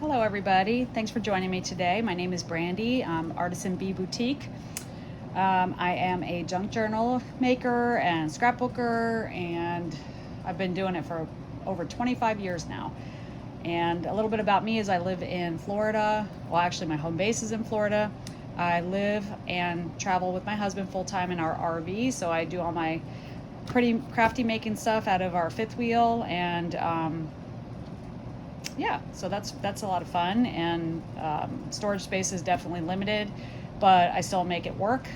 Hello everybody, thanks for joining me today. My name is Brandy, Artisan Bee Boutique. I am a junk journal maker and scrapbooker, and I've been doing it for over 25 years now. And a little bit about me is I live in Florida. Well, actually my home base is in Florida. I live and travel with my husband full-time in our RV, so I do all my pretty crafty making stuff out of our fifth wheel, and yeah, so that's a lot of fun, and storage space is definitely limited, but I still make it work.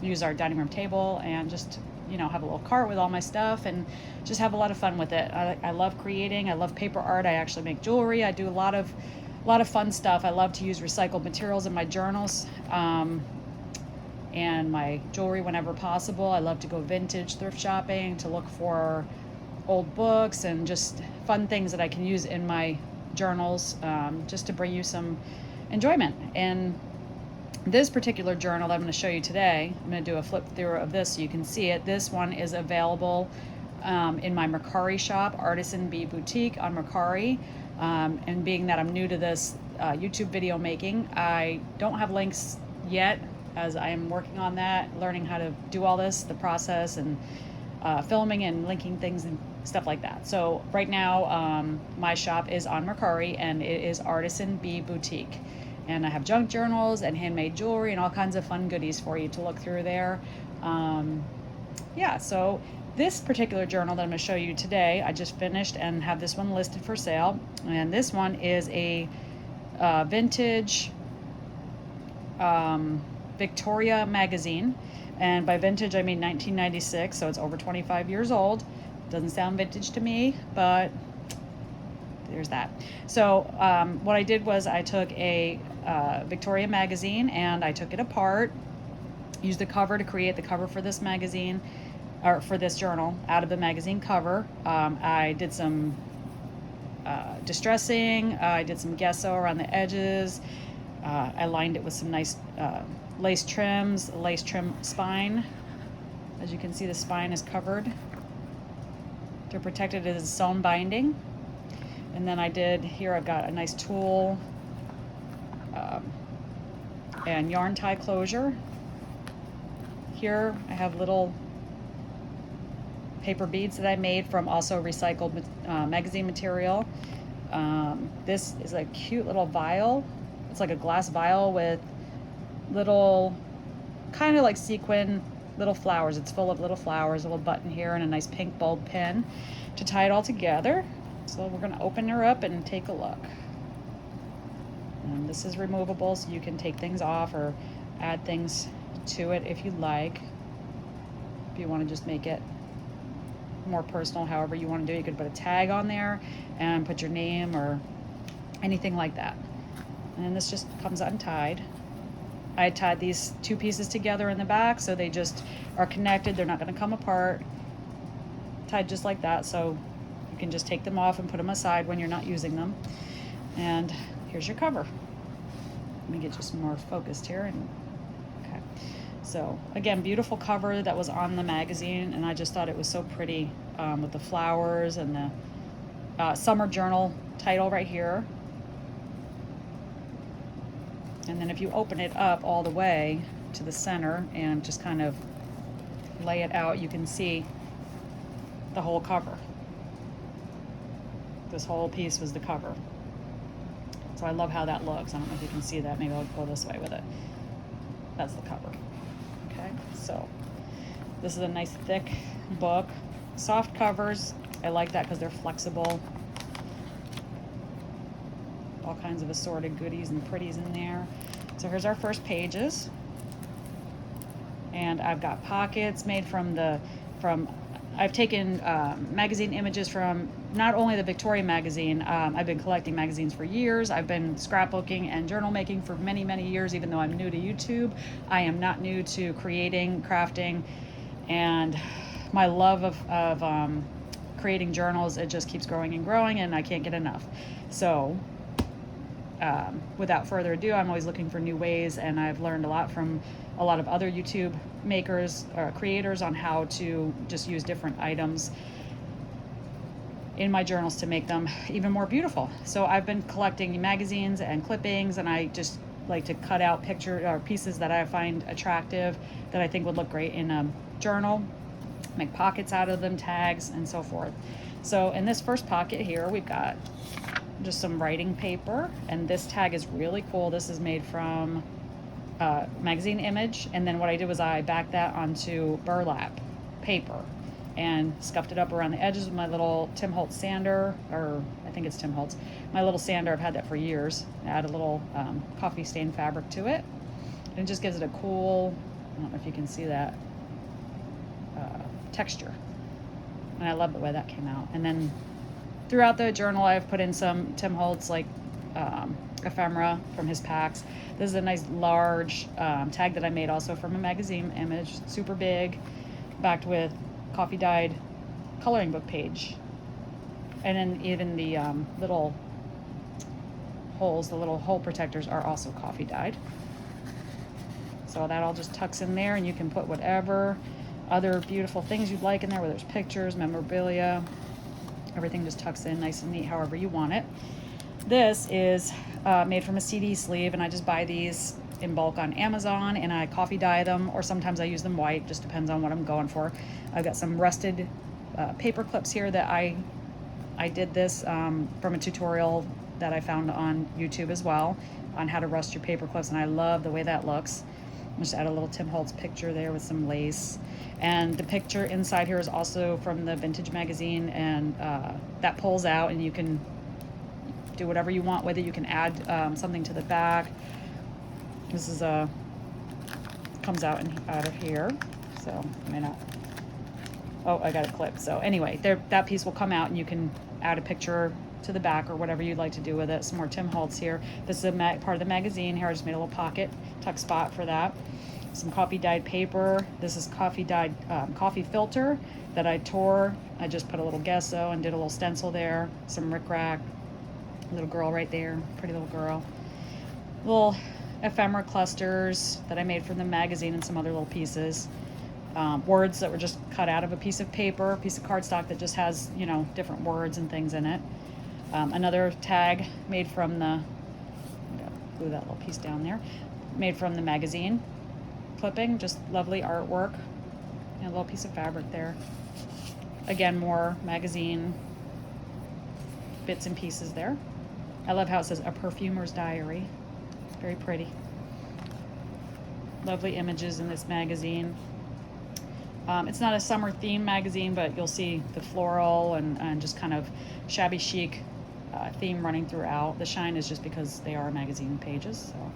Use our dining room table and just have a little cart with all my stuff and just have a lot of fun with it. I love creating. I love paper art. I actually make jewelry. I do a lot of fun stuff. I love to use recycled materials in my journals and my jewelry whenever possible. I love to go vintage thrift shopping to look for old books and just fun things that I can use in my journals, just to bring you some enjoyment. And this particular journal that I'm going to show you today, I'm going to do a flip through of this so you can see it. This one is available in my Mercari shop, Artisan Bee Boutique on Mercari. And being that I'm new to this YouTube video making, I don't have links yet, as I am working on that, learning how to do all this, the process, and filming and linking things and stuff like that. So right now my shop is on Mercari, and it is Artisan Bee Boutique, and I have junk journals and handmade jewelry and all kinds of fun goodies for you to look through there. Yeah, so this particular journal that I'm going to show you today, I just finished and have this one listed for sale, and this one is a vintage Victoria magazine. And by vintage, I mean 1996, so it's over 25 years old. Doesn't sound vintage to me, but there's that. So what I did was I took a Victoria magazine and I took it apart, used the cover to create the cover for this magazine, or for this journal, out of the magazine cover. I did some distressing, I did some gesso around the edges. I lined it with some nice lace trims, lace trim spine. As you can see, the spine is covered to protect it as sewn binding. And then I did here, I've got a nice tulle and yarn tie closure. Here I have little paper beads that I made from also recycled magazine material. This is a cute little vial. It's like a glass vial with little, kind of like sequin little flowers. It's full of little flowers, a little button here, and a nice pink bulb pin to tie it all together. So we're going to open her up and take a look. And this is removable, so you can take things off or add things to it if you like. If you want to just make it more personal, however you want to do it, you could put a tag on there and put your name or anything like that. And this just comes untied. I tied these two pieces together in the back so they just are connected. They're not going to come apart. Tied just like that, so you can just take them off and put them aside when you're not using them. And here's your cover. Let me get you some more focused here. Okay. So again, beautiful cover that was on the magazine, and I just thought it was so pretty with the flowers and the summer journal title right here. And then if you open it up all the way to the center and just kind of lay it out, you can see the whole cover. This whole piece was the cover. So I love how that looks. I don't know if you can see that. Maybe I'll go this way with it. That's the cover. Okay, so this is a nice thick book. Soft covers. I like that because they're flexible. All kinds of assorted goodies and pretties in there. So here's our first pages, and I've got pockets made I've taken magazine images from not only the Victoria magazine. I've been collecting magazines for years. I've been scrapbooking and journal making for many, many years. Even though I'm new to YouTube, I am not new to creating, crafting, and my love of creating journals, it just keeps growing and growing, and I can't get enough. So without further ado, I'm always looking for new ways, and I've learned a lot from a lot of other YouTube makers or creators on how to just use different items in my journals to make them even more beautiful. So I've been collecting magazines and clippings, and I just like to cut out picture or pieces that I find attractive that I think would look great in a journal, make pockets out of them, tags, and so forth. So in this first pocket here, we've got just some writing paper, and this tag is really cool. This is made from magazine image, and then what I did was I backed that onto burlap paper and scuffed it up around the edges with my little Tim Holtz sander, or I think it's Tim Holtz, my little sander. I've had that for years. Add a little coffee stained fabric to it, and it just gives it a cool, I don't know if you can see that, texture, and I love the way that came out. And then throughout the journal I've put in some Tim Holtz like ephemera from his packs. This is a nice large tag that I made also from a magazine image, super big, backed with coffee dyed coloring book page. And then even the little holes, the little hole protectors are also coffee dyed. So that all just tucks in there, and you can put whatever other beautiful things you'd like in there, whether it's pictures, memorabilia, everything just tucks in nice and neat however you want it. This is made from a CD sleeve, and I just buy these in bulk on Amazon, and I coffee dye them, or sometimes I use them white, just depends on what I'm going for. I've got some rusted paper clips here that I did this from a tutorial that I found on YouTube as well on how to rust your paper clips, and I love the way that looks. I'll just add a little Tim Holtz picture there with some lace, and the picture inside here is also from the vintage magazine, and that pulls out, and you can do whatever you want with it. You can add something to the back. This is comes out of here, so I may not. Oh, I got a clip. So anyway, that piece will come out, and you can add a picture to the back or whatever you'd like to do with it. Some more Tim Holtz here. This is a part of the magazine here. I just made a little pocket tuck spot for that. Some coffee dyed paper. This is coffee dyed coffee filter that I tore. I just put a little gesso and did a little stencil there. Some rickrack. Little girl right there, pretty little girl. Little ephemera clusters that I made from the magazine, and some other little pieces. Words that were just cut out of a piece of paper, a piece of cardstock that just has, you know, different words and things in it. Another tag made from the, glue that little piece down there, made from the magazine clipping, just lovely artwork, and a little piece of fabric there. Again, more magazine bits and pieces there. I love how it says A Perfumer's Diary. Very pretty. Lovely images in this magazine. It's not a summer theme magazine, but you'll see the floral and just kind of shabby chic theme running throughout. The shine is just because they are magazine pages, so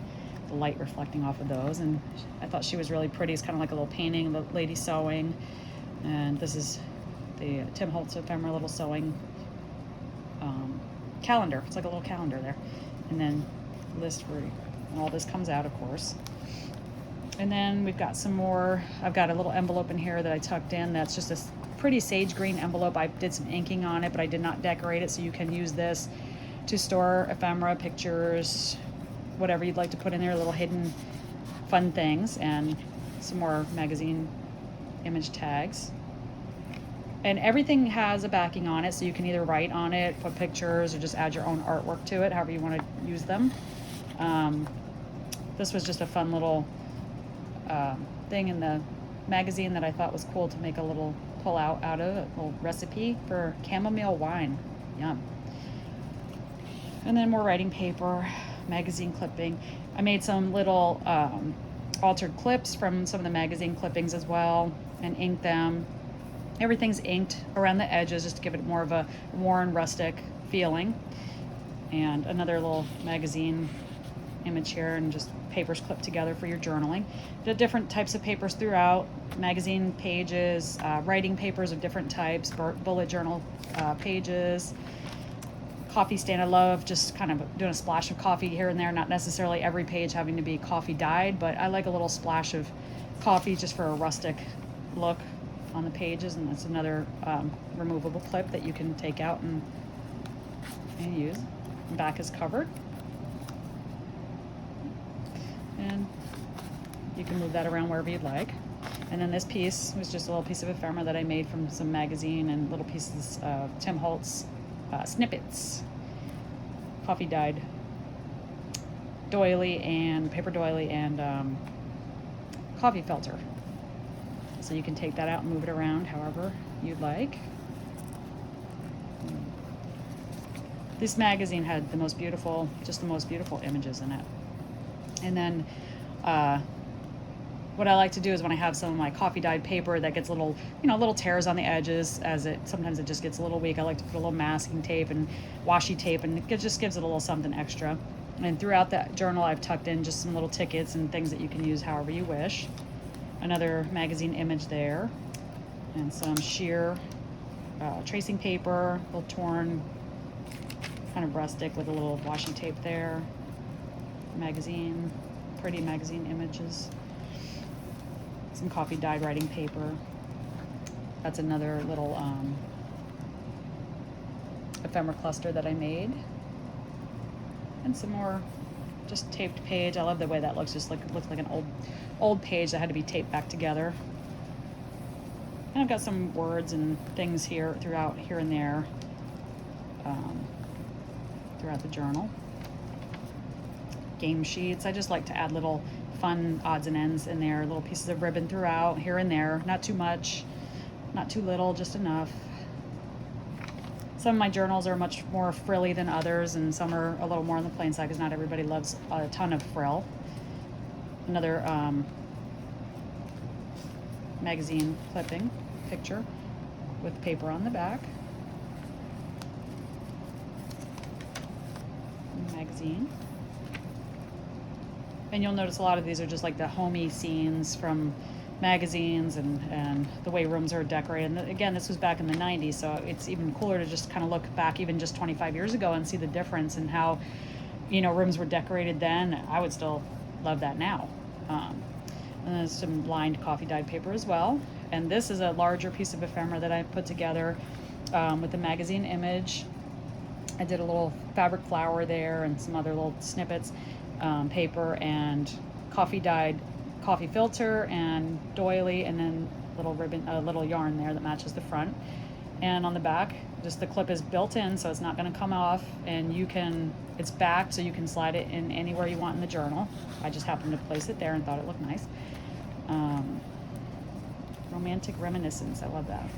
the light reflecting off of those. And I thought she was really pretty. It's kind of like a little painting, the lady sewing. And this is the Tim Holtz ephemera little sewing calendar. It's like a little calendar there. And then list where all this comes out, of course. And then we've got some more. I've got a little envelope in here that I tucked in. That's just a pretty sage green envelope. I did some inking on it, but I did not decorate it, so you can use this to store ephemera, pictures, whatever you'd like to put in there, little hidden fun things, and some more magazine image tags. And everything has a backing on it, so you can either write on it, put pictures, or just add your own artwork to it, however you want to use them. This was just a fun little thing in the magazine that I thought was cool to make a little pull out of, a little recipe for chamomile wine. Yum. And then more writing paper, magazine clipping. I made some little altered clips from some of the magazine clippings as well, and inked them. Everything's inked around the edges just to give it more of a worn, rustic feeling. And another little magazine image here, and just papers clipped together for your journaling. The different types of papers throughout, magazine pages, writing papers of different types, bullet journal pages, coffee stain. I love just kind of doing a splash of coffee here and there, not necessarily every page having to be coffee dyed, but I like a little splash of coffee just for a rustic look on the pages. And that's another removable clip that you can take out and use. The back is covered, and you can move that around wherever you'd like. And then this piece was just a little piece of ephemera that I made from some magazine and little pieces of Tim Holtz snippets, coffee dyed doily and paper doily and coffee filter. So you can take that out and move it around however you'd like. This magazine had the most beautiful, just the most beautiful images in it. And then what I like to do is when I have some of my coffee dyed paper that gets little, little tears on the edges, sometimes it just gets a little weak, I like to put a little masking tape and washi tape, and it just gives it a little something extra. And throughout that journal, I've tucked in just some little tickets and things that you can use however you wish. Another magazine image there, and some sheer tracing paper, a little torn, kind of rustic with a little washi tape there. Magazine, pretty magazine images. Some coffee dyed writing paper. That's another little ephemera cluster that I made. And some more just taped page. I love the way that looks, just like looks like an old page that had to be taped back together. And I've got some words and things here and there throughout the journal. Game sheets. I just like to add little fun odds and ends in there, little pieces of ribbon throughout, here and there, not too much, not too little, just enough. Some of my journals are much more frilly than others, and some are a little more on the plain side because not everybody loves a ton of frill. Another magazine clipping picture with paper on the back. Magazine. And you'll notice a lot of these are just like the homey scenes from magazines and the way rooms are decorated. And again, this was back in the 90s, so it's even cooler to just kind of look back even just 25 years ago and see the difference in how, rooms were decorated then. I would still love that now. And there's some lined coffee dyed paper as well. And this is a larger piece of ephemera that I put together with the magazine image. I did a little fabric flower there and some other little snippets. Paper and coffee dyed coffee filter and doily, and then little ribbon, little yarn there that matches the front. And on the back, just the clip is built in, so it's not going to come off, and it's backed so you can slide it in anywhere you want in the journal. I just happened to place it there and thought it looked nice. Romantic reminiscence, I love that.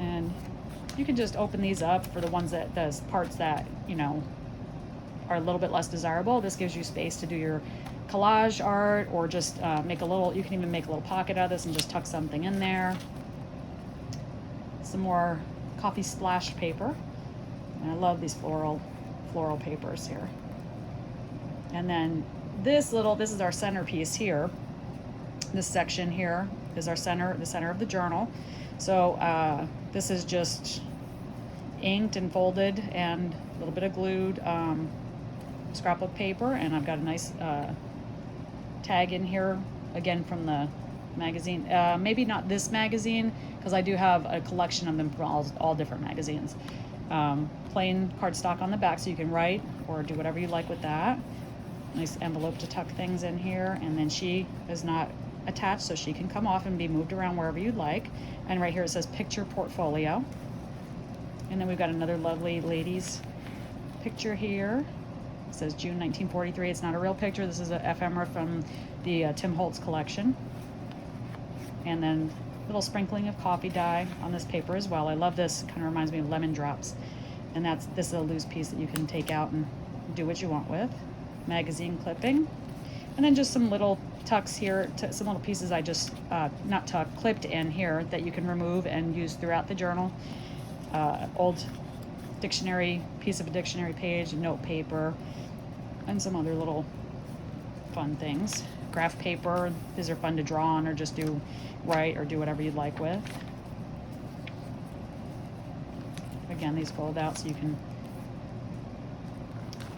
And you can just open these up for the parts that are a little bit less desirable. This gives you space to do your collage art, or just you can even make a little pocket out of this and just tuck something in there. Some more coffee splash paper. And I love these floral papers here. And then this is our centerpiece here. This section here is the center of the journal. So this is just inked and folded and a little bit of glued scrapbook paper, and I've got a nice tag in here again from the magazine. Maybe not this magazine, because I do have a collection of them from all different magazines. Plain cardstock on the back so you can write or do whatever you like with that. Nice envelope to tuck things in here, and then she is not attached, so she can come off and be moved around wherever you'd like. And right here it says picture portfolio. And then we've got another lovely ladies picture here. It says June 1943. It's not a real picture. This is an ephemera from the Tim Holtz collection. And then a little sprinkling of coffee dye on this paper as well. I love this. Kind of reminds me of lemon drops. And this is a loose piece that you can take out and do what you want with. Magazine clipping. And then just some little tucks here, some little pieces I just, clipped in here that you can remove and use throughout the journal. Old piece of a dictionary page, note paper, and some other little fun things. Graph paper, these are fun to draw on or just write or do whatever you'd like with. Again, these fold out so you can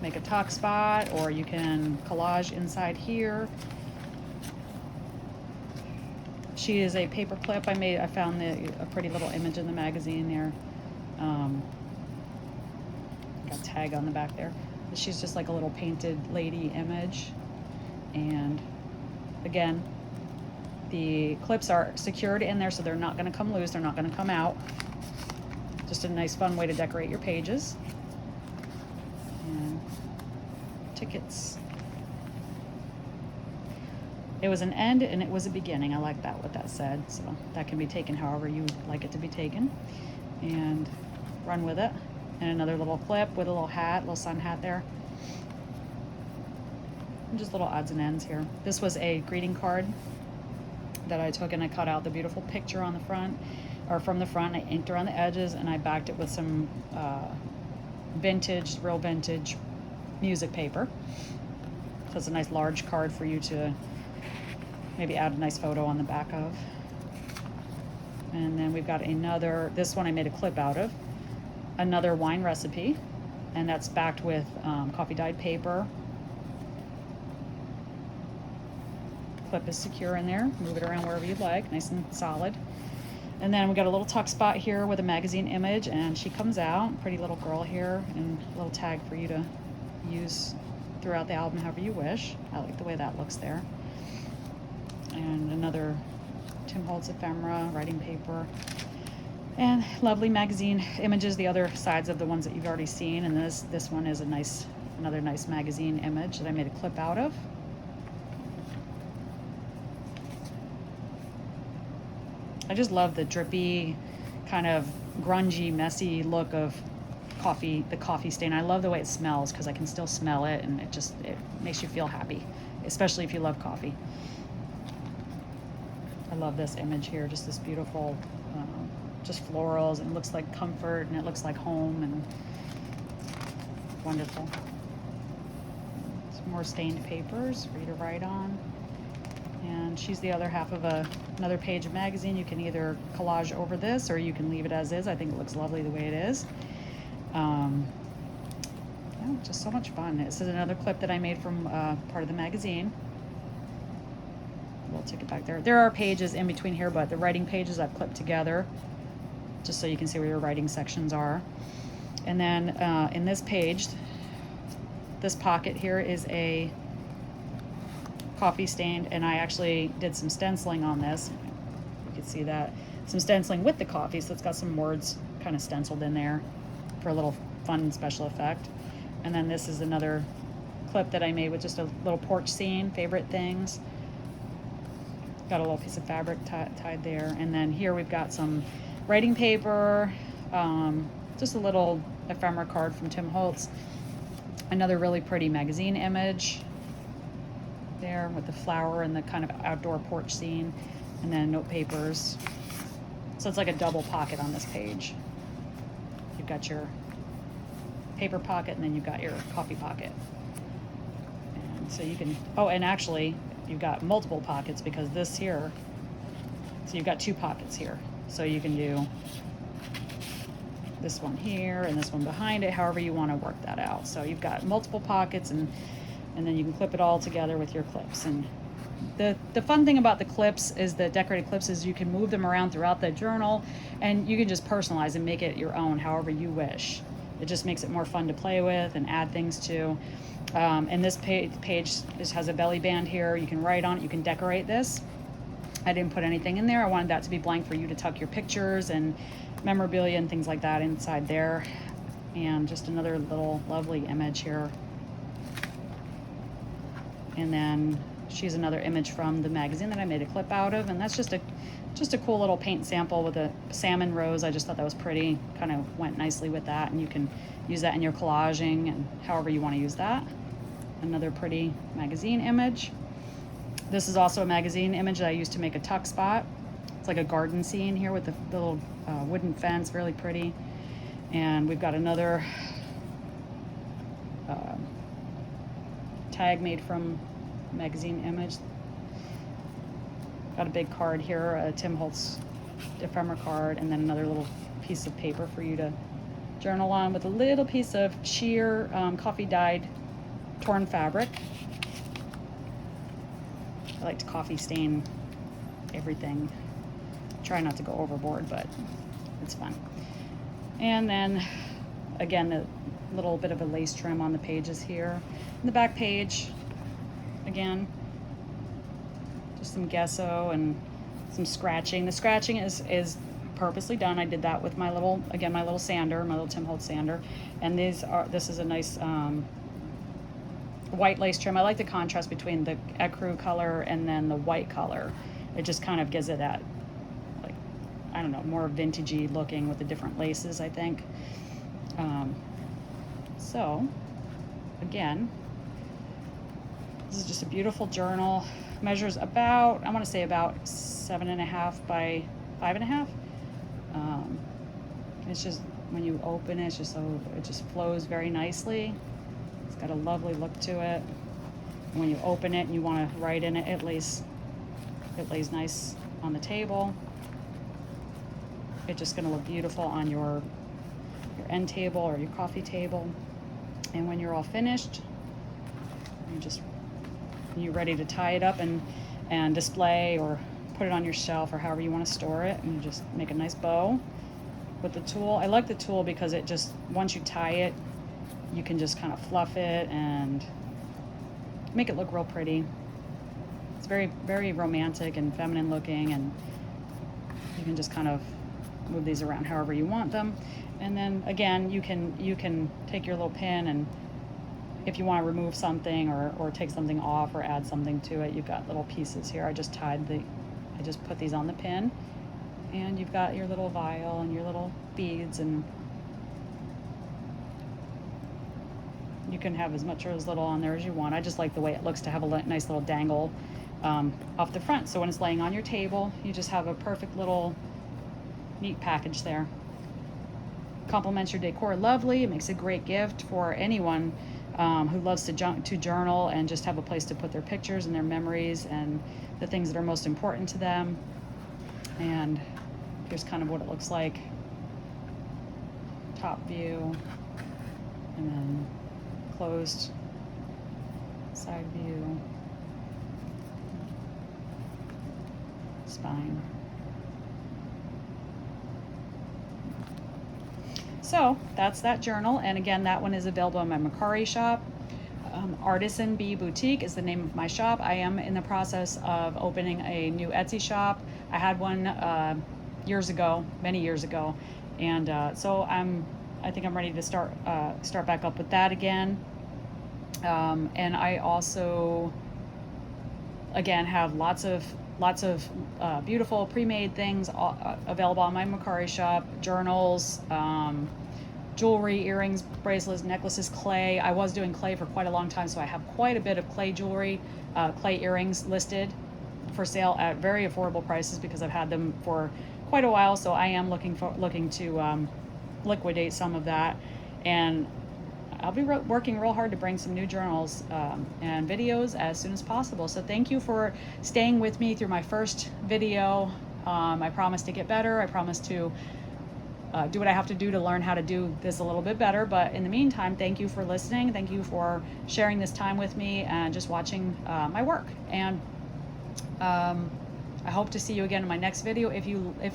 make a tuck spot, or you can collage inside here. She is a paper clip I found a pretty little image in the magazine there. Got a tag on the back there. She's just like a little painted lady image. And again, The clips are secured in there, so they're not going to come loose, they're not going to come out. Just a nice fun way to decorate your pages. And tickets. It was an end and it was a beginning. I like that, what that said. So that can be taken however you would like it to be taken. And run with it. And another little clip with a little hat, little sun hat there. And just little odds and ends here. This was a greeting card that I took, and I cut out the beautiful picture on the front, or from the front. I inked around the edges, and I backed it with some vintage, real vintage music paper. So it's a nice large card for you to maybe add a nice photo on the back of. And then we've got another, this one I made a clip out of, another wine recipe, and that's backed with coffee dyed paper. Clip is secure in there. Move it around wherever you'd like, nice and solid. And then we got a little tuck spot here with a magazine image, and she comes out, pretty little girl here, and a little tag for you to use throughout the album however you wish. I like the way that looks there. And another Tim Holtz ephemera, writing paper, and lovely magazine images, the other sides of the ones that you've already seen. And this one is another nice magazine image that I made a clip out of. I just love the drippy, kind of grungy, messy look of coffee, the coffee stain. I love the way it smells because I can still smell it, and it makes you feel happy, especially if you love coffee. I love this image here, just this beautiful, just florals, and it looks like comfort, and it looks like home, and wonderful. Some more stained papers for you to write on. And she's the other half of another page of magazine. You can either collage over this, or you can leave it as is. I think it looks lovely the way it is. Yeah, just so much fun. This is another clip that I made from part of the magazine. We'll take it back there. There are pages in between here, but the writing pages I've clipped together just so you can see where your writing sections are. And then in this page, this pocket here is a coffee stained, and I actually did some stenciling on this. You can see that. Some stenciling with the coffee, so it's got some words kind of stenciled in there for a little fun special effect. And then this is another clip that I made with just a little porch scene, favorite things. Got a little piece of fabric tied there. And then here we've got some writing paper, just a little ephemera card from Tim Holtz. Another really pretty magazine image there with the flower and the kind of outdoor porch scene, and then note papers. So it's like a double pocket on this page. You've got your paper pocket, and then you've got your coffee pocket. And so you can, oh, and actually you've got multiple pockets because this here, so you've got two pockets here. So you can do this one here and this one behind it, however you want to work that out. So you've got multiple pockets, and then you can clip it all together with your clips. And the fun thing about the clips is the decorated clips is you can move them around throughout the journal, and you can just personalize and make it your own however you wish. It just makes it more fun to play with and add things to. And this page just has a belly band here. You can write on it, you can decorate this. I didn't put anything in there. I wanted that to be blank for you to tuck your pictures and memorabilia and things like that inside there. And just another little lovely image here. And then she's another image from the magazine that I made a clip out of, and that's just a cool little paint sample with a salmon rose. I just thought that was pretty, kind of went nicely with that, and you can use that in your collaging and however you want to use that. Another pretty magazine image. This is also a magazine image that I used to make a tuck spot. It's like a garden scene here with the little wooden fence, really pretty. And we've got another tag made from magazine image. Got a big card here, a Tim Holtz ephemera card, and then another little piece of paper for you to journal on with a little piece of sheer coffee dyed torn fabric. I like to coffee stain everything. Try not to go overboard, but it's fun. And then again, the little bit of a lace trim on the pages here. And the back page, again, just some gesso and some scratching. The scratching is purposely done. I did that with my little, again, my little sander, my little Tim Holtz sander. And this is a nice white lace trim. I like the contrast between the ecru color and then the white color. It just kind of gives it that, like, I don't know, more vintagey looking with the different laces, I think. So again, this is just a beautiful journal. Measures about, I want to say about 7.5 by 5.5. It's just, when you open it, it's just so, it just flows very nicely. It's got a lovely look to it. And when you open it and you want to write in it, it lays nice on the table. It's just going to look beautiful on your end table or your coffee table. And when you're all finished, you're ready to tie it up and display or put it on your shelf or however you want to store it, and you just make a nice bow with the tool. I like the tool because it just, once you tie it, you can just kind of fluff it and make it look real pretty. It's very, very romantic and feminine looking, and you can just kind of move these around however you want them. And then again, you can take your little pin, and if you want to remove something or take something off or add something to it, you've got little pieces here. I just put these on the pin, and you've got your little vial and your little beads, and you can have as much or as little on there as you want. I just like the way it looks to have a nice little dangle off the front. So when it's laying on your table, you just have a perfect little neat package there. Complements your decor lovely. It makes a great gift for anyone who loves to journal and just have a place to put their pictures and their memories and the things that are most important to them. And here's kind of what it looks like. Top view, and then closed side view, spine. So that's that journal, and again, that one is available in my Mercari shop. Artisan Bee Boutique is the name of my shop. I am in the process of opening a new Etsy shop. I had one many years ago, and so I think I'm ready to start back up with that again. And I also, again, have lots of beautiful pre-made things available on my Mercari shop. Journals, jewelry, earrings, bracelets, necklaces, clay. I was doing clay for quite a long time, so I have quite a bit of clay jewelry, clay earrings listed for sale at very affordable prices because I've had them for quite a while. So I am looking to liquidate some of that, and I'll be working real hard to bring some new journals and videos as soon as possible. So thank you for staying with me through my first video. I promise to get better. I promise to do what I have to do to learn how to do this a little bit better. But in the meantime, thank you for listening. Thank you for sharing this time with me and just watching my work. And I hope to see you again in my next video. If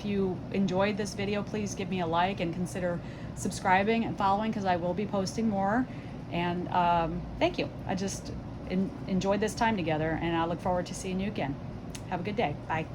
you enjoyed this video, please give me a like and consider subscribing and following, because I will be posting more. And thank you. I just enjoyed this time together, and I look forward to seeing you again. Have a good day. Bye.